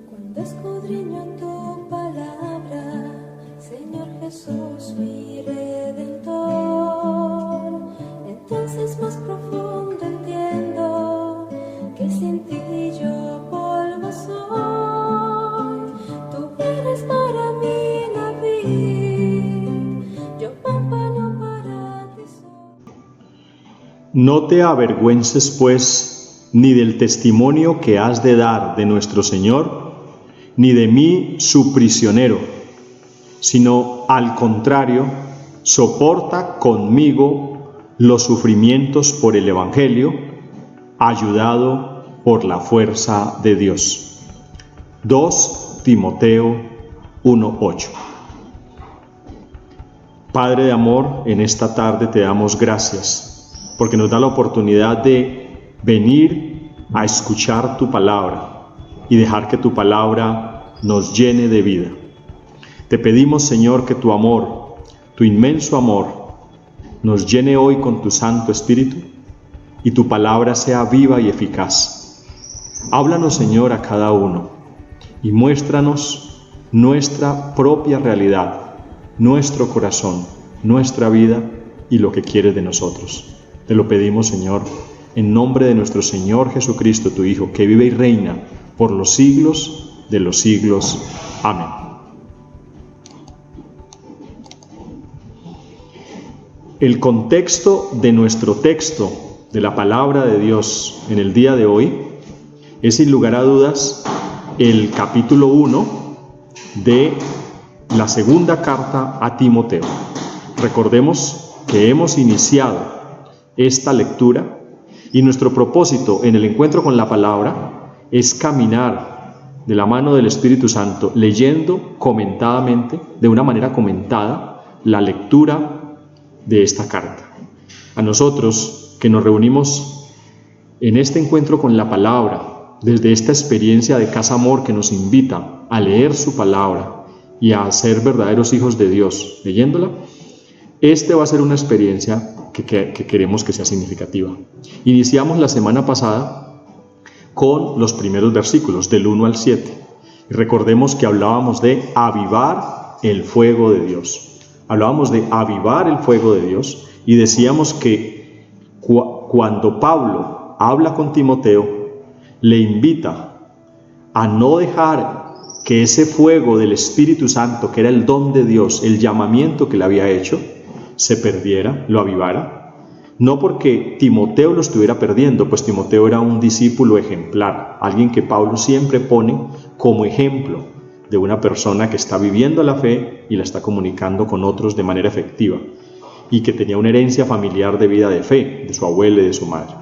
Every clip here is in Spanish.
Cuando escudriño tu palabra, Señor Jesús, mi Redentor, entonces más profundo entiendo que sin ti yo polvo soy. Tú eres para mí la vid, yo pámpano para ti soy. No te avergüences, pues, ni del testimonio que has de dar de nuestro Señor, ni de mí su prisionero, sino al contrario, soporta conmigo los sufrimientos por el Evangelio, ayudado por la fuerza de Dios. 2 Timoteo 1:8. Padre de amor, en esta tarde te damos gracias, porque nos da la oportunidad de venir a escuchar tu palabra y dejar que tu palabra nos llene de vida. Te pedimos, Señor, que tu amor, tu inmenso amor, nos llene hoy con tu Santo Espíritu y tu palabra sea viva y eficaz. Háblanos, Señor, a cada uno y muéstranos nuestra propia realidad, nuestro corazón, nuestra vida y lo que quieres de nosotros. Te lo pedimos, Señor, en nombre de nuestro Señor Jesucristo, tu Hijo, que vive y reina por los siglos de los siglos. Amén. El contexto de nuestro texto de la palabra de Dios en el día de hoy es, sin lugar a dudas, el capítulo 1 de la segunda carta a Timoteo. Recordemos que hemos iniciado esta lectura y nuestro propósito en el encuentro con la palabra es caminar de la mano del Espíritu Santo, leyendo comentadamente, de una manera comentada, la lectura de esta carta. A nosotros que nos reunimos en este encuentro con la palabra, desde esta experiencia de Casa Amor que nos invita a leer su palabra y a ser verdaderos hijos de Dios leyéndola, va a ser una experiencia que queremos que sea significativa. Iniciamos la semana pasada con los primeros versículos, del 1 al 7. Y recordemos que hablábamos de avivar el fuego de Dios. Hablábamos de avivar el fuego de Dios y decíamos que cuando Pablo habla con Timoteo, le invita a no dejar que ese fuego del Espíritu Santo, que era el don de Dios, el llamamiento que le había hecho, se perdiera, lo avivara, no porque Timoteo lo estuviera perdiendo, pues Timoteo era un discípulo ejemplar, alguien que Pablo siempre pone como ejemplo de una persona que está viviendo la fe y la está comunicando con otros de manera efectiva, y que tenía una herencia familiar de vida de fe, de su abuela y de su madre.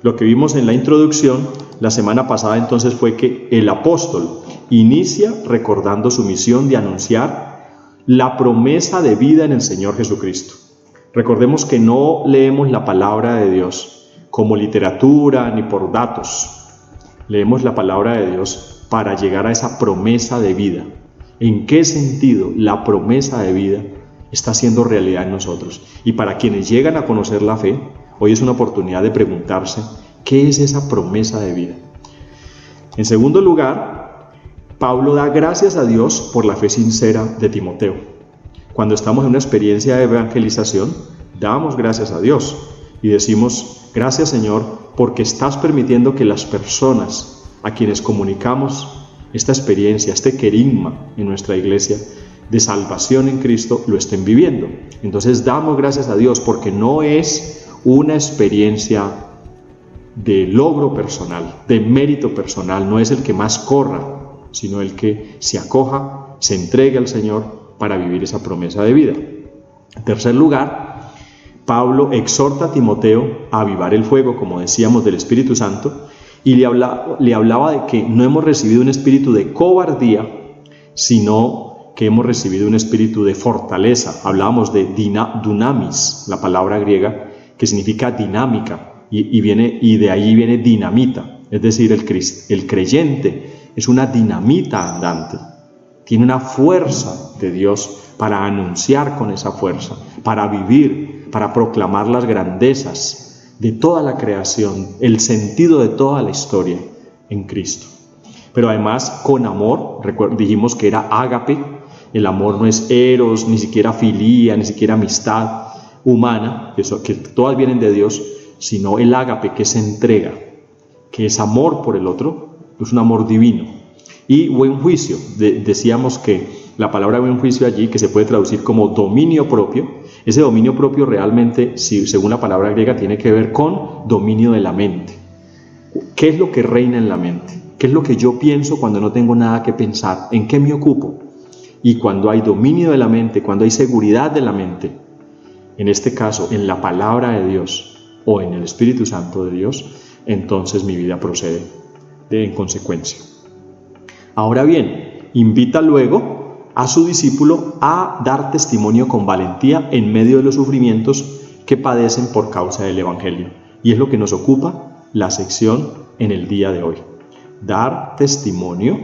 Lo que vimos en la introducción la semana pasada entonces fue que el apóstol inicia recordando su misión de anunciar la promesa de vida en el Señor Jesucristo. Recordemos que no leemos la palabra de Dios como literatura ni por datos. Leemos la palabra de Dios para llegar a esa promesa de vida. ¿En qué sentido la promesa de vida está siendo realidad en nosotros? Y para quienes llegan a conocer la fe, hoy es una oportunidad de preguntarse, ¿qué es esa promesa de vida? En segundo lugar, Pablo da gracias a Dios por la fe sincera de Timoteo. Cuando estamos en una experiencia de evangelización, damos gracias a Dios y decimos, gracias Señor, porque estás permitiendo que las personas a quienes comunicamos esta experiencia, este querigma en nuestra iglesia de salvación en Cristo, lo estén viviendo. Entonces damos gracias a Dios porque no es una experiencia de logro personal, de mérito personal, no es el que más corra, sino el que se acoja, se entregue al Señor para vivir esa promesa de vida. En tercer lugar, Pablo exhorta a Timoteo a avivar el fuego, como decíamos, del Espíritu Santo, y le hablaba de que no hemos recibido un espíritu de cobardía, sino que hemos recibido un espíritu de fortaleza. Hablábamos de dunamis, la palabra griega, que significa dinámica, y de ahí viene dinamita, es decir, el creyente es una dinamita andante, tiene una fuerza de Dios para anunciar con esa fuerza, para vivir, para proclamar las grandezas de toda la creación, el sentido de toda la historia, en Cristo. Pero además con amor, dijimos que era ágape, el amor no es eros, ni siquiera filía, ni siquiera amistad humana, que todas vienen de Dios, sino el ágape, que es entrega, que es amor por el otro, es un amor divino. Y buen juicio, decíamos que la palabra buen juicio allí, que se puede traducir como dominio propio, ese dominio propio realmente, según la palabra griega, tiene que ver con dominio de la mente. ¿Qué es lo que reina en la mente? ¿Qué es lo que yo pienso cuando no tengo nada que pensar? ¿En qué me ocupo? Y cuando hay dominio de la mente, cuando hay seguridad de la mente, en este caso en la palabra de Dios o en el Espíritu Santo de Dios, entonces mi vida procede en consecuencia. Ahora bien, invita luego a su discípulo a dar testimonio con valentía en medio de los sufrimientos que padecen por causa del Evangelio. Y es lo que nos ocupa la sección en el día de hoy. Dar testimonio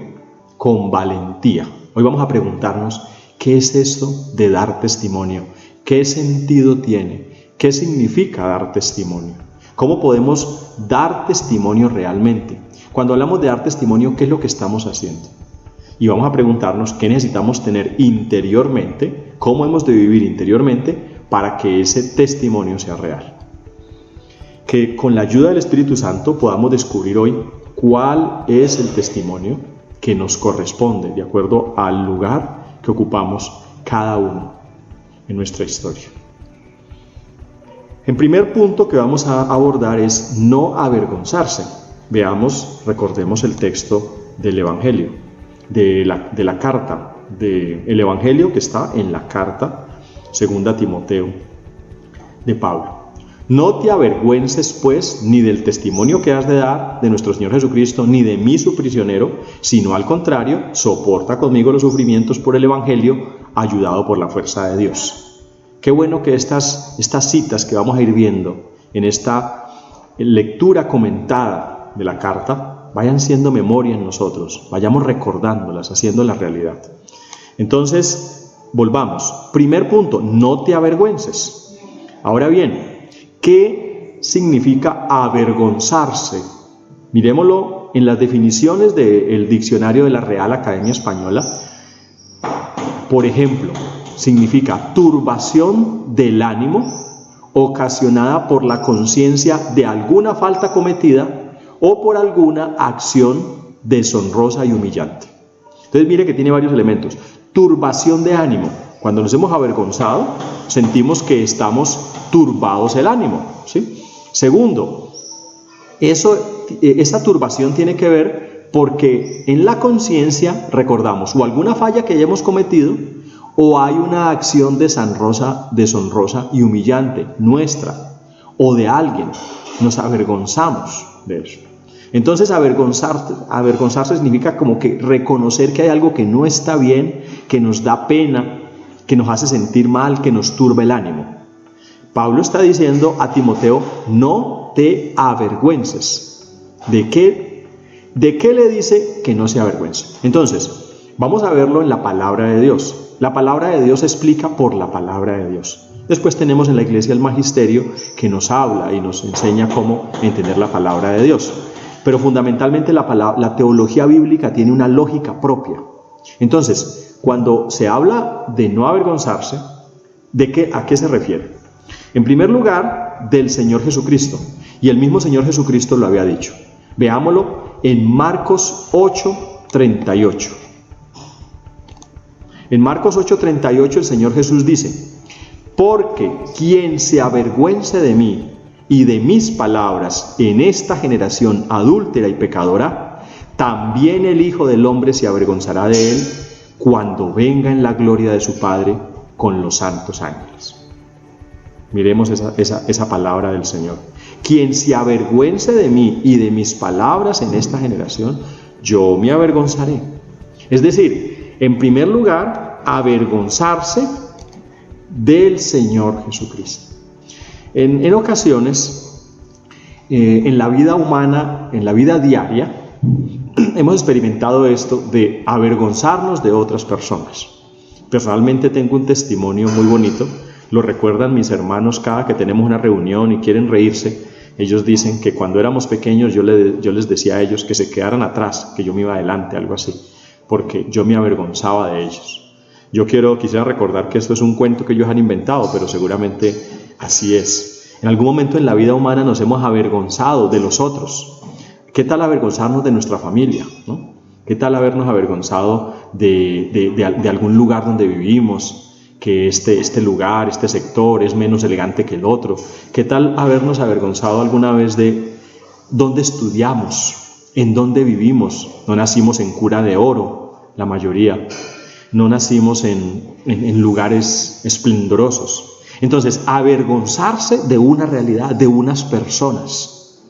con valentía. Hoy vamos a preguntarnos, ¿qué es esto de dar testimonio? ¿Qué sentido tiene? ¿Qué significa dar testimonio? ¿Cómo podemos dar testimonio realmente? Cuando hablamos de dar testimonio, ¿qué es lo que estamos haciendo? Y vamos a preguntarnos qué necesitamos tener interiormente, cómo hemos de vivir interiormente para que ese testimonio sea real. Que con la ayuda del Espíritu Santo podamos descubrir hoy cuál es el testimonio que nos corresponde de acuerdo al lugar que ocupamos cada uno en nuestra historia. El primer punto que vamos a abordar es no avergonzarse. Recordemos el texto del Evangelio, de la carta, del Evangelio que está en la carta 2 Timoteo de Pablo. No te avergüences, pues, ni del testimonio que has de dar de nuestro Señor Jesucristo, ni de mí su prisionero, sino al contrario, soporta conmigo los sufrimientos por el Evangelio, ayudado por la fuerza de Dios. Qué bueno que estas citas que vamos a ir viendo en esta lectura comentada de la carta vayan siendo memoria en nosotros, vayamos recordándolas, haciéndolas realidad. Entonces, volvamos. Primer punto, no te avergüences. Ahora bien, ¿qué significa avergonzarse? Mirémoslo en las definiciones del diccionario de la Real Academia Española. Por ejemplo, significa turbación del ánimo ocasionada por la conciencia de alguna falta cometida o por alguna acción deshonrosa y humillante. Entonces mire que tiene varios elementos. Turbación de ánimo. Cuando nos hemos avergonzado, sentimos que estamos turbados el ánimo, ¿sí? Segundo, esa turbación tiene que ver porque en la conciencia recordamos o alguna falla que hayamos cometido o hay una acción deshonrosa y humillante nuestra o de alguien. Nos avergonzamos de eso. Entonces avergonzarse significa como que reconocer que hay algo que no está bien, que nos da pena, que nos hace sentir mal, que nos turba el ánimo. Pablo está diciendo a Timoteo, no te avergüences. ¿De qué le dice que no se avergüence? Entonces, vamos a verlo en la palabra de Dios. La palabra de Dios explica por la palabra de Dios. Después tenemos en la iglesia el magisterio que nos habla y nos enseña cómo entender la palabra de Dios. Pero fundamentalmente la teología bíblica tiene una lógica propia. Entonces, cuando se habla de no avergonzarse, ¿a qué se refiere? En primer lugar, del Señor Jesucristo. Y el mismo Señor Jesucristo lo había dicho. Veámoslo en Marcos 8:38. En Marcos 8:38 el Señor Jesús dice, porque quien se avergüence de mí y de mis palabras en esta generación adúltera y pecadora, también el Hijo del Hombre se avergonzará de él cuando venga en la gloria de su Padre con los santos ángeles. Miremos esa palabra del Señor. Quien se avergüence de mí y de mis palabras en esta generación, yo me avergonzaré. Es decir, en primer lugar, avergonzarse del Señor Jesucristo. En ocasiones, en la vida humana, en la vida diaria, hemos experimentado esto de avergonzarnos de otras personas. Personalmente tengo un testimonio muy bonito, lo recuerdan mis hermanos cada que tenemos una reunión y quieren reírse, Ellos dicen que cuando éramos pequeños yo les decía a ellos que se quedaran atrás, que yo me iba adelante, algo así, porque yo me avergonzaba de ellos. Quisiera recordar que esto es un cuento que ellos han inventado, pero seguramente así es. En algún momento en la vida humana nos hemos avergonzado de los otros. ¿Qué tal avergonzarnos de nuestra familia, ¿no? ¿Qué tal habernos avergonzado de algún lugar donde vivimos? Que este lugar, este sector es menos elegante que el otro. ¿Qué tal habernos avergonzado alguna vez de dónde estudiamos, en dónde vivimos? No nacimos en cuna de oro, la mayoría. No nacimos en lugares esplendorosos. Entonces, avergonzarse de una realidad, de unas personas.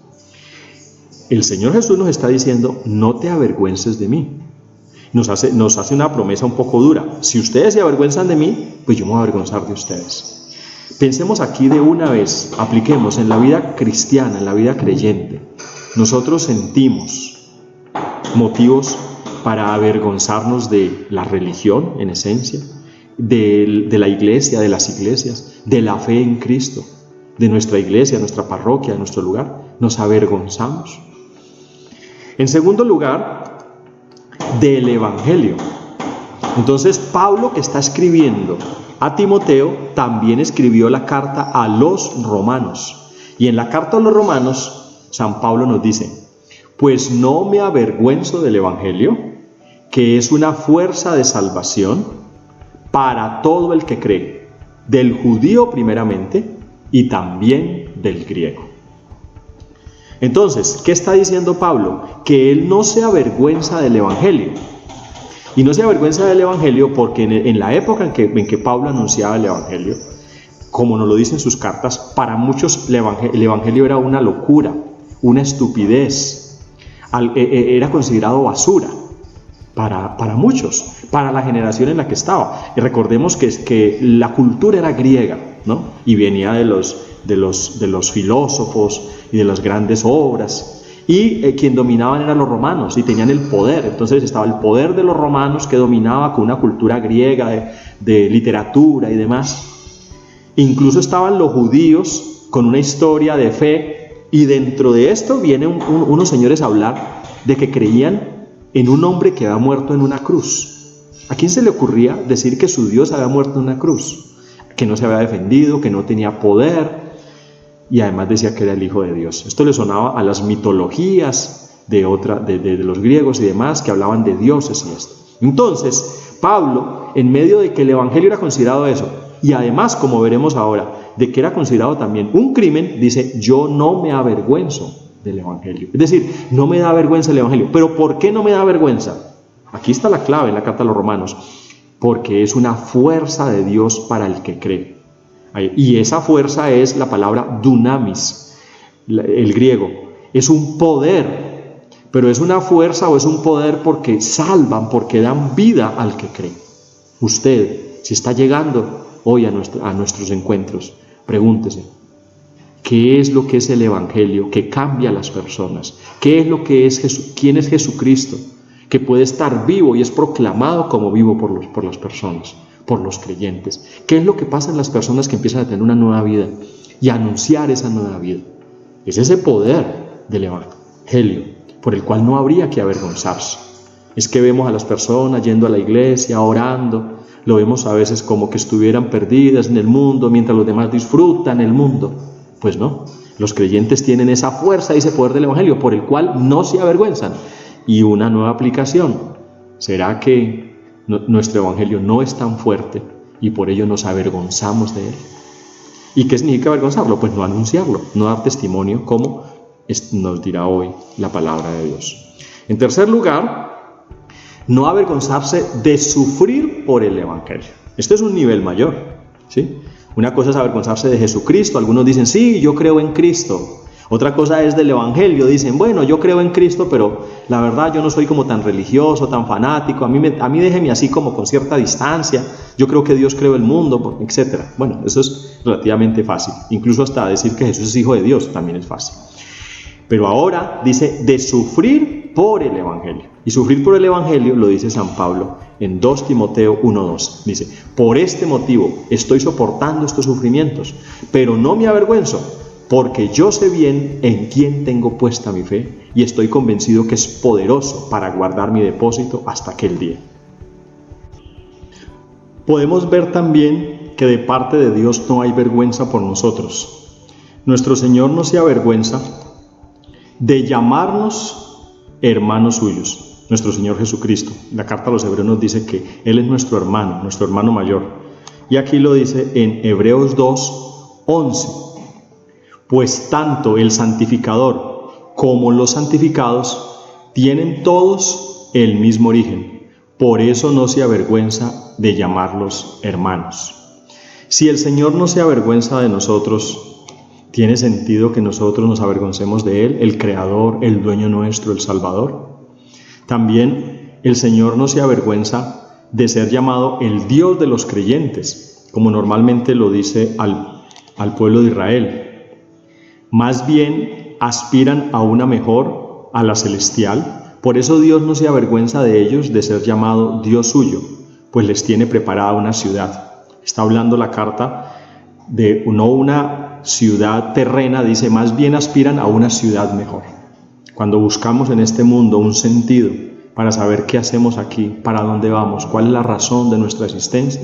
El Señor Jesús nos está diciendo, no te avergüences de mí. Nos hace una promesa un poco dura. Si ustedes se avergüenzan de mí, pues yo me voy a avergonzar de ustedes. Pensemos aquí de una vez, apliquemos en la vida cristiana, en la vida creyente. Nosotros sentimos motivos para avergonzarnos de la religión, en esencia, de la iglesia, de las iglesias, de la fe en Cristo, de nuestra iglesia, nuestra parroquia, de nuestro lugar. Nos avergonzamos. En segundo lugar, del Evangelio. Entonces, Pablo, que está escribiendo a Timoteo, también escribió la carta a los romanos. Y en la carta a los romanos, San Pablo nos dice, pues no me avergüenzo del Evangelio, que es una fuerza de salvación para todo el que cree, del judío primeramente y también del griego. Entonces, ¿qué está diciendo Pablo? Que él no se avergüenza del Evangelio. Y no se avergüenza del Evangelio porque en la época en que Pablo anunciaba el Evangelio, como nos lo dicen sus cartas, para muchos el Evangelio era una locura, una estupidez, era considerado basura para muchos, para la generación en la que estaba. Y recordemos que la cultura era griega, ¿no? Y venía de los filósofos y de las grandes obras, y quien dominaban eran los romanos y tenían el poder. Entonces estaba el poder de los romanos que dominaba con una cultura griega de literatura y demás. Incluso estaban los judíos con una historia de fe, y dentro de esto vienen unos señores a hablar de que creían en un hombre que había muerto en una cruz. ¿A quién se le ocurría decir que su Dios había muerto en una cruz? Que no se había defendido, que no tenía poder, y además decía que era el Hijo de Dios. Esto le sonaba a las mitologías de los griegos y demás, que hablaban de dioses y esto. Entonces, Pablo, en medio de que el Evangelio era considerado eso, y además, como veremos ahora, de que era considerado también un crimen, dice, yo no me avergüenzo del Evangelio. Es decir, no me da vergüenza el Evangelio. ¿Pero por qué no me da vergüenza? Aquí está la clave en la carta a los romanos. Porque es una fuerza de Dios para el que cree. Y esa fuerza es la palabra dunamis, el griego. Es un poder, pero es una fuerza o es un poder porque salvan, porque dan vida al que cree. Usted, si está llegando hoy a nuestros encuentros, pregúntese, ¿qué es lo que es el Evangelio que cambia a las personas? ¿Qué es lo que es Jesús? ¿Quién es Jesucristo? Que puede estar vivo y es proclamado como vivo por las personas, por los creyentes. ¿Qué es lo que pasa en las personas que empiezan a tener una nueva vida y a anunciar esa nueva vida? Es ese poder del Evangelio por el cual no habría que avergonzarse. Es que vemos a las personas yendo a la iglesia, orando, lo vemos a veces como que estuvieran perdidas en el mundo mientras los demás disfrutan el mundo. Pues no, los creyentes tienen esa fuerza y ese poder del Evangelio por el cual no se avergüenzan. Y una nueva aplicación, ¿será que nuestro Evangelio no es tan fuerte y por ello nos avergonzamos de él? ¿Y qué significa avergonzarlo? Pues no anunciarlo, no dar testimonio, como nos dirá hoy la palabra de Dios. En tercer lugar, no avergonzarse de sufrir por el Evangelio. Este es un nivel mayor, ¿sí? Una cosa es avergonzarse de Jesucristo. Algunos dicen, sí, yo creo en Cristo. Otra cosa es del Evangelio. Dicen, bueno, yo creo en Cristo, pero la verdad yo no soy como tan religioso, tan fanático. A mí déjeme así como con cierta distancia. Yo creo que Dios creó el mundo, etc. Bueno, eso es relativamente fácil. Incluso hasta decir que Jesús es hijo de Dios también es fácil. Pero ahora dice de sufrir por el Evangelio. Y sufrir por el Evangelio lo dice San Pablo en 2 Timoteo 1:2. Dice, por este motivo estoy soportando estos sufrimientos, pero no me avergüenzo, porque yo sé bien en quién tengo puesta mi fe y estoy convencido que es poderoso para guardar mi depósito hasta aquel día. Podemos ver también que de parte de Dios no hay vergüenza por nosotros. Nuestro Señor no se avergüenza de llamarnos hermanos suyos. Nuestro Señor Jesucristo, la carta a los Hebreos nos dice que Él es nuestro hermano mayor. Y aquí lo dice en Hebreos 2:11. Pues tanto el santificador como los santificados tienen todos el mismo origen. Por eso no se avergüenza de llamarlos hermanos. Si el Señor no se avergüenza de nosotros, ¿tiene sentido que nosotros nos avergoncemos de Él, el Creador, el Dueño nuestro, el Salvador? También el Señor no se avergüenza de ser llamado el Dios de los creyentes, como normalmente lo dice al pueblo de Israel. Más bien aspiran a una mejor, a la celestial. Por eso Dios no se avergüenza de ellos de ser llamado Dios suyo, pues les tiene preparada una ciudad. Está hablando la carta de no una ciudad terrena, dice, más bien aspiran a una ciudad mejor. Cuando buscamos en este mundo un sentido para saber qué hacemos aquí, para dónde vamos, cuál es la razón de nuestra existencia,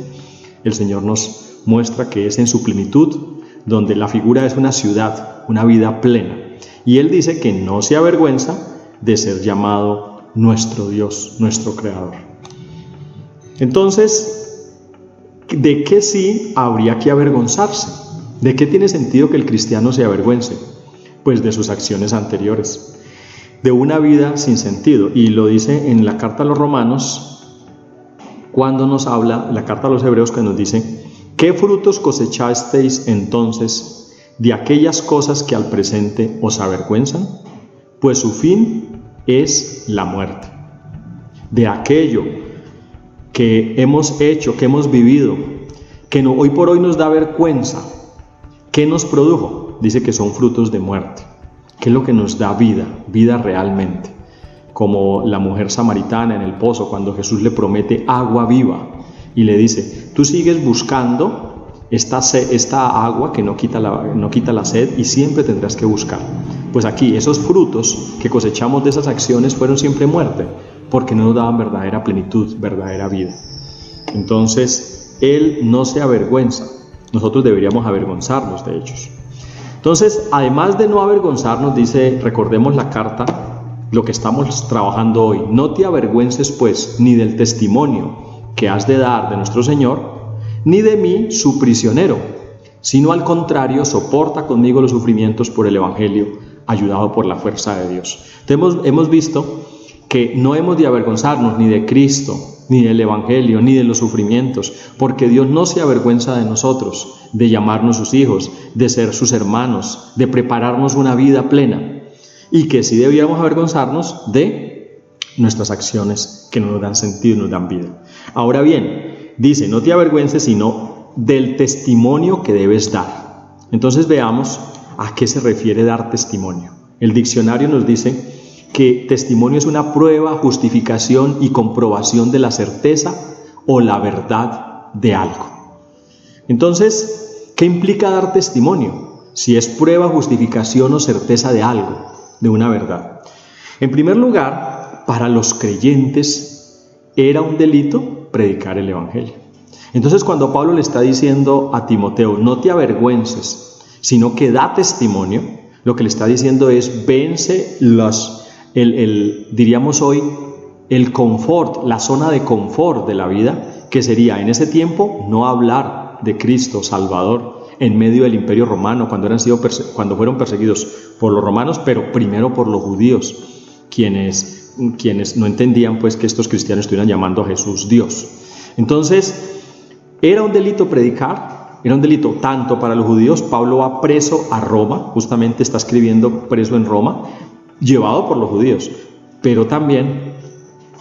el Señor nos muestra que es en su plenitud, donde la figura es una ciudad, una vida plena. Y Él dice que no se avergüenza de ser llamado nuestro Dios, nuestro Creador. Entonces, ¿de qué sí habría que avergonzarse? ¿De qué tiene sentido que el cristiano se avergüence? Pues de sus acciones anteriores, de una vida sin sentido. Y lo dice en la carta a los Romanos, cuando nos habla, la carta a los Hebreos, que nos dice: ¿qué frutos cosechasteis entonces de aquellas cosas que al presente os avergüenzan? Pues su fin es la muerte. De aquello que hemos hecho, que hemos vivido, que hoy por hoy nos da vergüenza, ¿qué nos produjo? Dice que son frutos de muerte. ¿Qué es lo que nos da vida? Vida realmente. Como la mujer samaritana en el pozo, cuando Jesús le promete agua viva y le dice: tú sigues buscando esta agua que no quita la sed y siempre tendrás que buscar. Pues aquí esos frutos que cosechamos de esas acciones fueron siempre muerte, porque no nos daban verdadera plenitud, verdadera vida. Entonces Él no se avergüenza, nosotros deberíamos avergonzarnos de ellos. Entonces, además de no avergonzarnos, dice, recordemos la carta, lo que estamos trabajando hoy: no te avergüences pues ni del testimonio que has de dar de nuestro Señor, ni de mí su prisionero, sino al contrario, soporta conmigo los sufrimientos por el Evangelio, ayudado por la fuerza de Dios. Entonces, hemos visto que no hemos de avergonzarnos ni de Cristo, ni del Evangelio, ni de los sufrimientos, porque Dios no se avergüenza de nosotros, de llamarnos sus hijos, de ser sus hermanos, de prepararnos una vida plena, y que sí debiéramos avergonzarnos de nuestras acciones que no nos dan sentido y nos dan vida. Ahora bien, dice, no te avergüences sino del testimonio que debes dar. Entonces veamos a qué se refiere dar testimonio. El diccionario nos dice que testimonio es una prueba, justificación y comprobación de la certeza o la verdad de algo. Entonces, ¿qué implica dar testimonio? Si es prueba, justificación o certeza de algo, de una verdad. En primer lugar, para los creyentes era un delito predicar el Evangelio. Entonces, cuando Pablo le está diciendo a Timoteo, no te avergüences, sino que da testimonio, lo que le está diciendo es, vence diríamos hoy, el confort, la zona de confort de la vida, que sería en ese tiempo no hablar de Cristo Salvador en medio del Imperio Romano, cuando fueron perseguidos por los romanos, pero primero por los judíos, quienes no entendían pues que estos cristianos estuvieran llamando a Jesús Dios. Entonces, era un delito predicar, era un delito tanto para los judíos. Pablo va preso a Roma, justamente está escribiendo preso en Roma, llevado por los judíos, pero también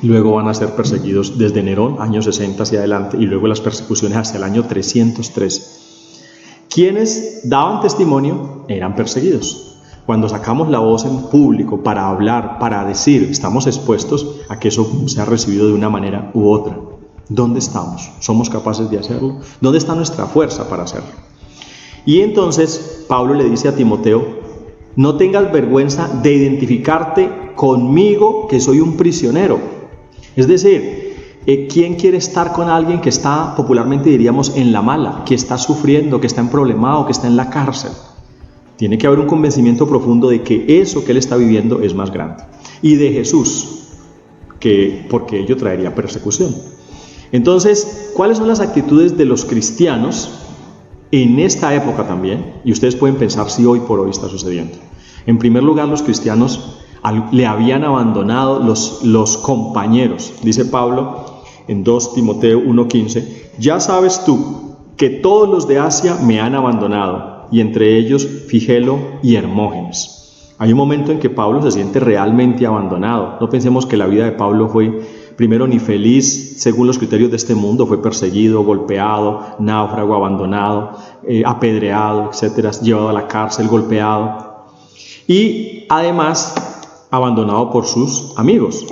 luego van a ser perseguidos desde Nerón, años 60 hacia adelante, y luego las persecuciones hasta el año 303. Quienes daban testimonio eran perseguidos. Cuando sacamos la voz en público para hablar, para decir, estamos expuestos a que eso sea recibido de una manera u otra. ¿Dónde estamos? ¿Somos capaces de hacerlo? ¿Dónde está nuestra fuerza para hacerlo? Y entonces Pablo le dice a Timoteo: no tengas vergüenza de identificarte conmigo, que soy un prisionero. Es decir, ¿quién quiere estar con alguien que está, popularmente diríamos, en la mala, que está sufriendo, que está emproblemado, que está en la cárcel? Tiene que haber un convencimiento profundo de que eso que él está viviendo es más grande. Y de Jesús, porque ello traería persecución. Entonces, ¿cuáles son las actitudes de los cristianos en esta época también? Y ustedes pueden pensar si hoy por hoy está sucediendo. En primer lugar, los cristianos le habían abandonado los compañeros. Dice Pablo en 2 Timoteo 1:15: ya sabes tú que todos los de Asia me han abandonado, y entre ellos Figelo y Hermógenes. Hay un momento en que Pablo se siente realmente abandonado. No pensemos que la vida de Pablo fue, primero, ni feliz según los criterios de este mundo. Fue perseguido, golpeado, náufrago, abandonado, apedreado, etcétera, llevado a la cárcel, golpeado. Y además, abandonado por sus amigos.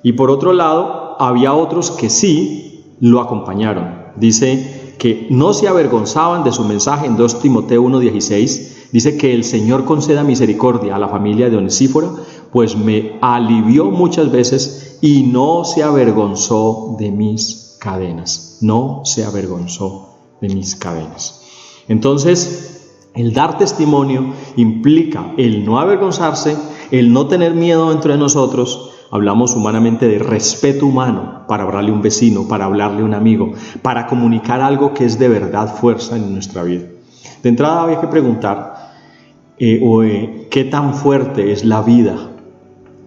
Y por otro lado, había otros que sí lo acompañaron. Dice que no se avergonzaban de su mensaje. En 2 Timoteo 1:16 dice que el Señor conceda misericordia a la familia de Onesíforo, pues me alivió muchas veces y no se avergonzó de mis cadenas. No se avergonzó de mis cadenas. Entonces, el dar testimonio implica el no avergonzarse, el no tener miedo dentro de nosotros. Hablamos humanamente de respeto humano para hablarle a un vecino, para hablarle a un amigo, para comunicar algo que es de verdad fuerza en nuestra vida. De entrada había que preguntar qué tan fuerte es la vida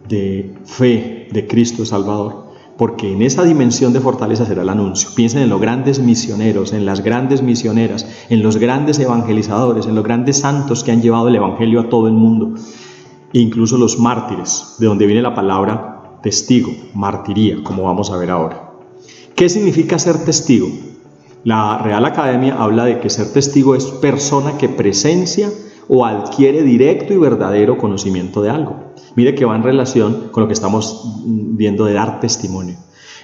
de fe de Cristo Salvador, porque en esa dimensión de fortaleza será el anuncio. Piensen en los grandes misioneros, en las grandes misioneras, en los grandes evangelizadores, en los grandes santos que han llevado el evangelio a todo el mundo, e incluso los mártires, de donde viene la palabra testigo, martiría, como vamos a ver ahora. ¿Qué significa ser testigo? La Real Academia habla de que ser testigo es persona que presencia o adquiere directo y verdadero conocimiento de algo. Mire que va en relación con lo que estamos viendo de dar testimonio.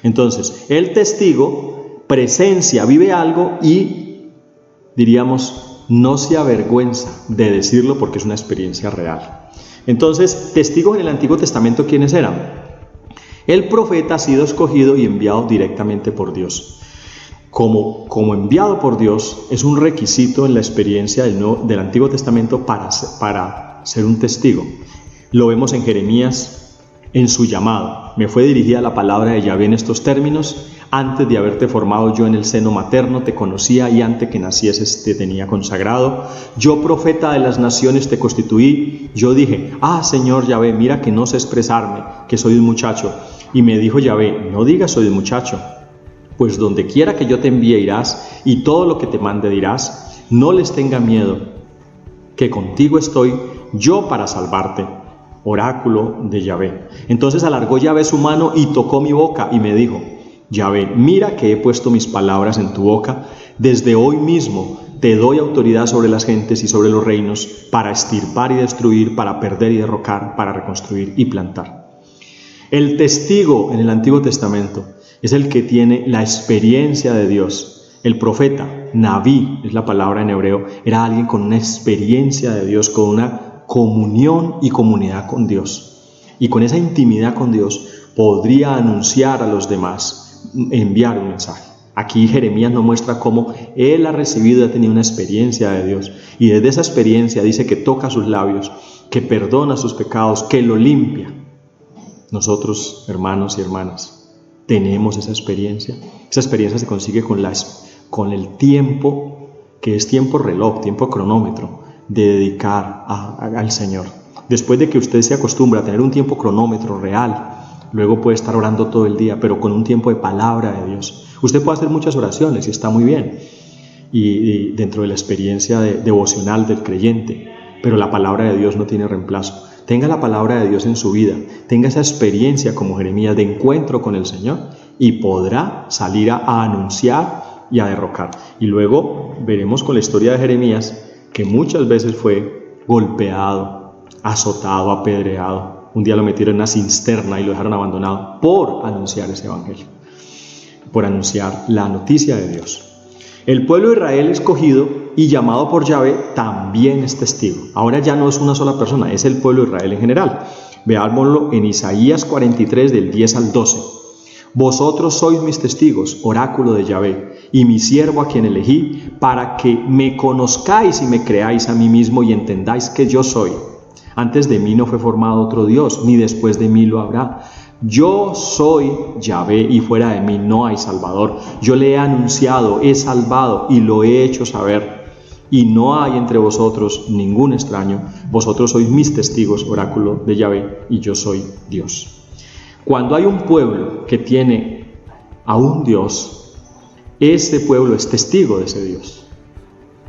Entonces, el testigo presencia, vive algo y, diríamos, no se avergüenza de decirlo porque es una experiencia real. Entonces, testigos en el Antiguo Testamento, ¿quiénes eran? El profeta ha sido escogido y enviado directamente por Dios. Como enviado por Dios, es un requisito en la experiencia del Antiguo Testamento para ser un testigo. Lo vemos en Jeremías, en su llamado. Me fue dirigida la palabra de Yahvé en estos términos: antes de haberte formado yo en el seno materno te conocía, y antes que nacieses te tenía consagrado. Yo, profeta de las naciones, te constituí. Yo dije: Señor Yahvé, mira que no sé expresarme, que soy un muchacho. Y me dijo Yahvé: no digas soy un muchacho, pues donde quiera que yo te envíe irás, y todo lo que te mande dirás. No les tenga miedo, que contigo estoy yo para salvarte. Oráculo de Yahvé. Entonces alargó Yahvé su mano y tocó mi boca y me dijo: Yahvé, mira que he puesto mis palabras en tu boca. Desde hoy mismo te doy autoridad sobre las gentes y sobre los reinos, para extirpar y destruir, para perder y derrocar, para reconstruir y plantar. El testigo en el Antiguo Testamento es el que tiene la experiencia de Dios. El profeta, Naví, es la palabra en hebreo, era alguien con una experiencia de Dios, con una comunión y comunidad con Dios. Y con esa intimidad con Dios podría anunciar a los demás, enviar un mensaje. Aquí Jeremías nos muestra cómo él ha recibido y ha tenido una experiencia de Dios. Y desde esa experiencia dice que toca sus labios, que perdona sus pecados, que lo limpia. Nosotros, hermanos y hermanas, tenemos esa experiencia. Esa experiencia se consigue con el tiempo, que es tiempo reloj, tiempo cronómetro, de dedicar al Señor. Después de que usted se acostumbre a tener un tiempo cronómetro real, luego puede estar orando todo el día, pero con un tiempo de palabra de Dios. Usted puede hacer muchas oraciones y está muy bien, y dentro de la experiencia devocional del creyente, pero la palabra de Dios no tiene reemplazo. Tenga la palabra de Dios en su vida, tenga esa experiencia como Jeremías de encuentro con el Señor, y podrá salir a anunciar y a derrocar. Y luego veremos con la historia de Jeremías que muchas veces fue golpeado, azotado, apedreado. Un día lo metieron en una cisterna y lo dejaron abandonado por anunciar ese evangelio, por anunciar la noticia de Dios. El pueblo de Israel escogido y llamado por Yahvé también es testigo. Ahora ya no es una sola persona, es el pueblo de Israel en general. Veámoslo en Isaías 43 del 10 al 12. Vosotros sois mis testigos, oráculo de Yahvé, y mi siervo a quien elegí, para que me conozcáis y me creáis a mí mismo y entendáis que yo soy. Antes de mí no fue formado otro Dios, ni después de mí lo habrá. Yo soy Yahvé y fuera de mí no hay Salvador. Yo le he anunciado, he salvado y lo he hecho saber. Y no hay entre vosotros ningún extraño. Vosotros sois mis testigos, oráculo de Yahvé, y yo soy Dios. Cuando hay un pueblo que tiene a un Dios, ese pueblo es testigo de ese Dios.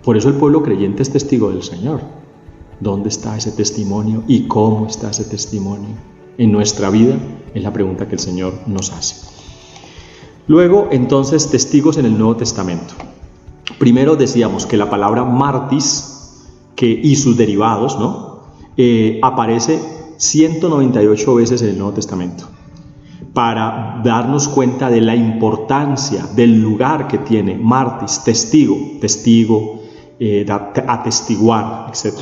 Por eso el pueblo creyente es testigo del Señor. ¿Dónde está ese testimonio y cómo está ese testimonio en nuestra vida? Es la pregunta que el Señor nos hace. Luego, entonces, testigos en el Nuevo Testamento. Primero decíamos que la palabra martis y sus derivados, ¿no? Aparece 198 veces en el Nuevo Testamento, para darnos cuenta de la importancia del lugar que tiene martis, testigo, atestiguar, etc.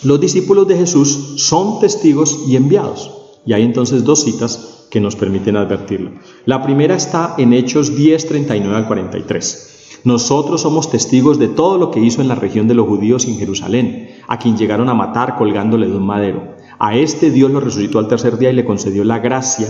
Los discípulos de Jesús son testigos y enviados. Y hay entonces dos citas que nos permiten advertirlo. La primera está en Hechos 10, 39 al 43. Nosotros somos testigos de todo lo que hizo en la región de los judíos y en Jerusalén, a quien llegaron a matar colgándole de un madero. A este Dios lo resucitó al tercer día y le concedió la gracia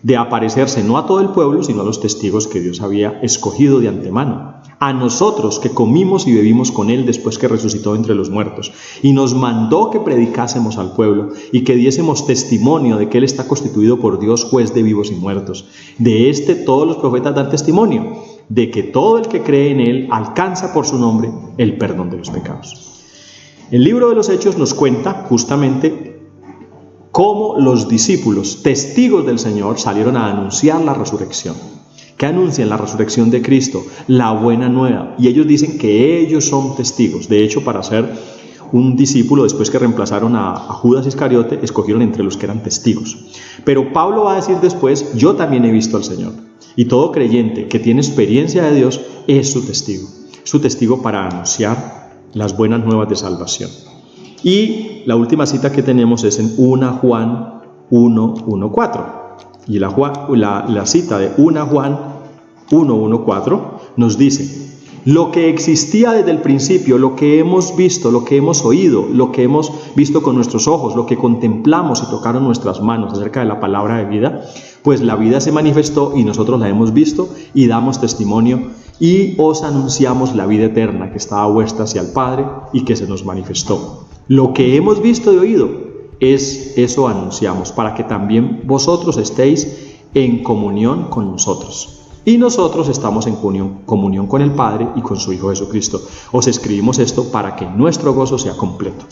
de aparecerse no a todo el pueblo, sino a los testigos que Dios había escogido de antemano. A nosotros que comimos y bebimos con Él después que resucitó entre los muertos, y nos mandó que predicásemos al pueblo y que diésemos testimonio de que Él está constituido por Dios, juez de vivos y muertos. De este todos los profetas dan testimonio, de que todo el que cree en Él alcanza por su nombre el perdón de los pecados. El libro de los Hechos nos cuenta justamente cómo los discípulos, testigos del Señor, salieron a anunciar la resurrección. ¿Qué anuncian? La resurrección de Cristo, la buena nueva. Y ellos dicen que ellos son testigos. De hecho, para ser un discípulo, después que reemplazaron a Judas Iscariote, escogieron entre los que eran testigos. Pero Pablo va a decir después, yo también he visto al Señor. Y todo creyente que tiene experiencia de Dios es su testigo para anunciar las buenas nuevas de salvación. Y la última cita que tenemos es en 1 Juan 1:1-4. Y la cita de 1 Juan 1:1-4 nos dice: lo que existía desde el principio, lo que hemos visto, lo que hemos oído, lo que hemos visto con nuestros ojos, lo que contemplamos y tocaron nuestras manos acerca de la palabra de vida, pues la vida se manifestó y nosotros la hemos visto y damos testimonio y os anunciamos la vida eterna que estaba vuestra hacia el Padre y que se nos manifestó. Lo que hemos visto y oído, eso anunciamos, para que también vosotros estéis en comunión con nosotros. Y nosotros estamos en comunión con el Padre y con su Hijo Jesucristo. Os escribimos esto para que nuestro gozo sea completo.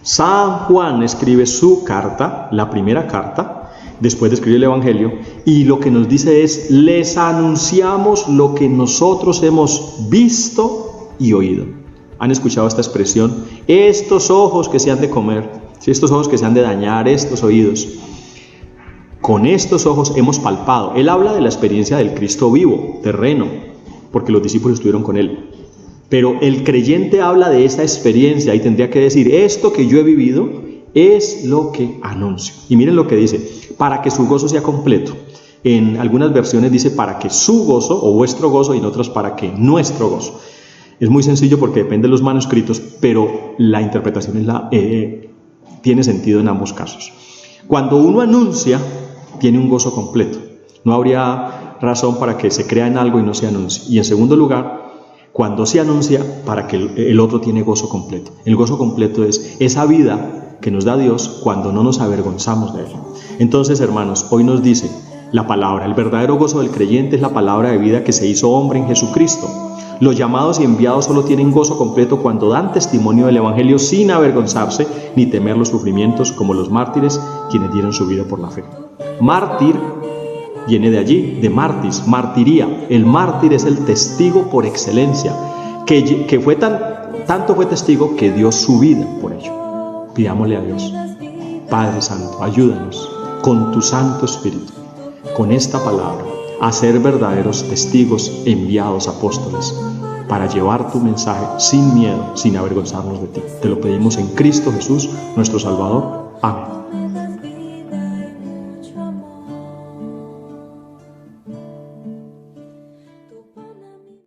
San Juan escribe su carta, la primera carta, después de escribir el Evangelio, y lo que nos dice es: les anunciamos lo que nosotros hemos visto y oído. ¿Han escuchado esta expresión? Estos ojos que se han de comer, estos ojos que se han de dañar, estos oídos. Con estos ojos hemos palpado. Él habla de la experiencia del Cristo vivo, terreno, porque los discípulos estuvieron con Él. Pero el creyente habla de esa experiencia y tendría que decir: esto que yo he vivido es lo que anuncio. Y miren lo que dice: para que su gozo sea completo. En algunas versiones dice para que su gozo o vuestro gozo, y en otras para que nuestro gozo. Es muy sencillo porque depende de los manuscritos, pero la interpretación tiene sentido en ambos casos. Cuando uno anuncia, tiene un gozo completo. No habría razón para que se crea en algo y no se anuncie. Y en segundo lugar, cuando se anuncia, para que el otro tiene gozo completo. El gozo completo es esa vida que nos da Dios cuando no nos avergonzamos de Él. Entonces, hermanos, hoy nos dice la palabra: el verdadero gozo del creyente es la palabra de vida que se hizo hombre en Jesucristo. Los llamados y enviados solo tienen gozo completo cuando dan testimonio del Evangelio sin avergonzarse ni temer los sufrimientos, como los mártires, quienes dieron su vida por la fe. Mártir viene de allí, de martis, martiría. El mártir es el testigo por excelencia, que fue tanto fue testigo que dio su vida por ello. Pidámosle a Dios: Padre Santo, ayúdanos con tu Santo Espíritu, con esta palabra, a ser verdaderos testigos, enviados apóstoles, para llevar tu mensaje sin miedo, sin avergonzarnos de ti. Te lo pedimos en Cristo Jesús, nuestro Salvador. Amén.